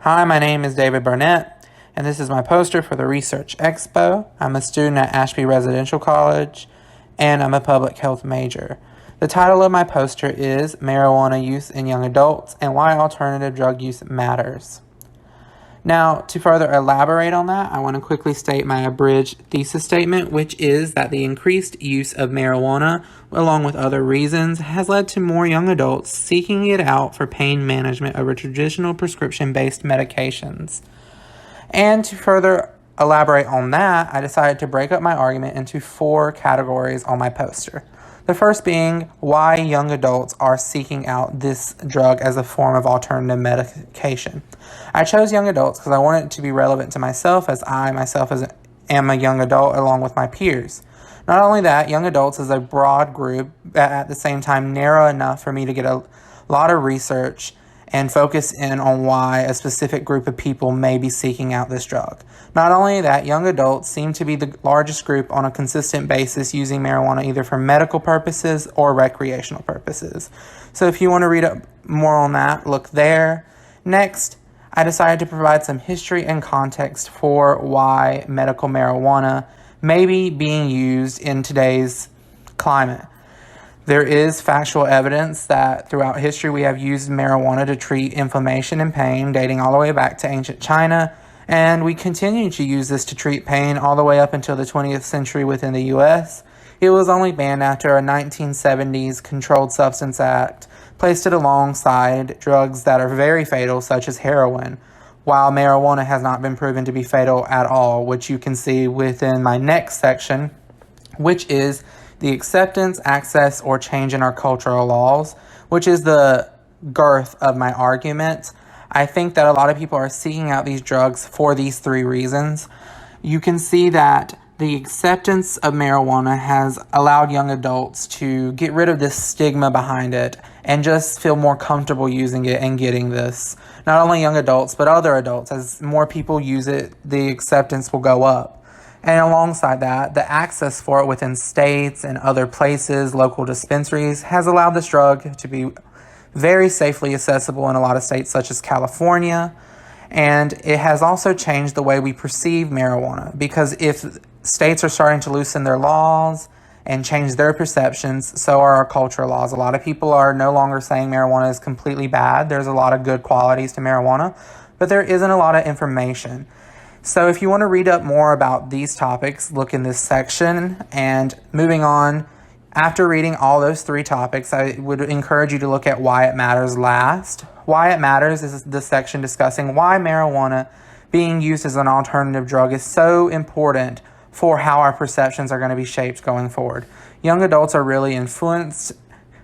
Hi, my name is David Burnett, and this is my poster for the Research Expo. I'm a student at Ashby Residential College, and I'm a public health major. The title of my poster is Marijuana Use in Young Adults and Why Alternative Drug Use Matters. Now, to further elaborate on that, I want to quickly state my abridged thesis statement, which is that the increased use of marijuana, along with other reasons, has led to more young adults seeking it out for pain management over traditional prescription-based medications. And to further elaborate on that, I decided to break up my argument into 4 categories on my poster. The first being why young adults are seeking out this drug as a form of alternative medication. I chose young adults because I wanted it to be relevant to myself, as I myself am a young adult along with my peers. Not only that, young adults is a broad group, but at the same time narrow enough for me to get a lot of research and focus in on why a specific group of people may be seeking out this drug. Not only that, young adults seem to be the largest group on a consistent basis using marijuana either for medical purposes or recreational purposes. So if you want to read up more on that, look there. Next, I decided to provide some history and context for why medical marijuana may be being used in today's climate. There is factual evidence that throughout history we have used marijuana to treat inflammation and pain dating all the way back to ancient China, and we continue to use this to treat pain all the way up until the 20th century within the U.S. It was only banned after a 1970s Controlled Substance Act placed it alongside drugs that are very fatal, such as heroin, while marijuana has not been proven to be fatal at all, which you can see within my next section, which is the acceptance, access, or change in our cultural laws, which is the girth of my argument. I think that a lot of people are seeking out these drugs for these 3 reasons. You can see that the acceptance of marijuana has allowed young adults to get rid of this stigma behind it and just feel more comfortable using it and getting this. Not only young adults, but other adults. As more people use it, the acceptance will go up. And alongside that, the access for it within states and other places, local dispensaries, has allowed this drug to be very safely accessible in a lot of states such as California. And it has also changed the way we perceive marijuana, because if states are starting to loosen their laws and change their perceptions, so are our cultural laws. A lot of people are no longer saying marijuana is completely bad. There's a lot of good qualities to marijuana, but there isn't a lot of information. So if you want to read up more about these topics, look in this section. And moving on, after reading all those 3 topics, I would encourage you to look at why it matters last. Why it matters is the section discussing why marijuana being used as an alternative drug is so important for how our perceptions are going to be shaped going forward. Young adults are really influenced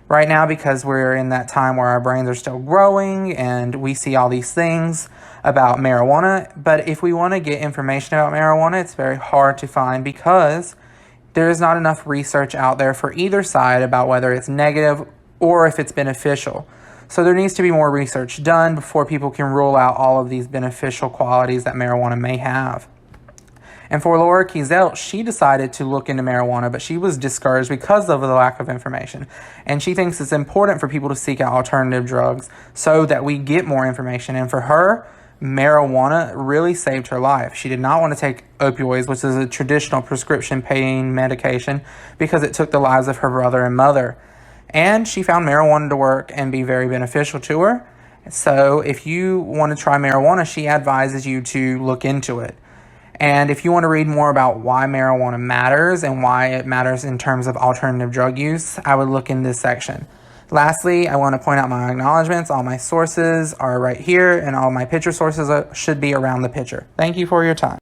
right now because we're in that time where our brains are still growing and we see all these things about marijuana. But if we want to get information about marijuana, it's very hard to find because there is not enough research out there for either side about whether it's negative or if it's beneficial. So there needs to be more research done before people can rule out all of these beneficial qualities that marijuana may have. And for Laura Kiesel, she decided to look into marijuana, but she was discouraged because of the lack of information. And she thinks it's important for people to seek out alternative drugs so that we get more information. And for her, marijuana really saved her life. She did not want to take opioids, which is a traditional prescription pain medication, because it took the lives of her brother and mother. And she found marijuana to work and be very beneficial to her. So if you want to try marijuana, she advises you to look into it. And if you want to read more about why marijuana matters and why it matters in terms of alternative drug use, I would look in this section. Lastly, I want to point out my acknowledgments. All my sources are right here, and all my picture sources should be around the picture. Thank you for your time.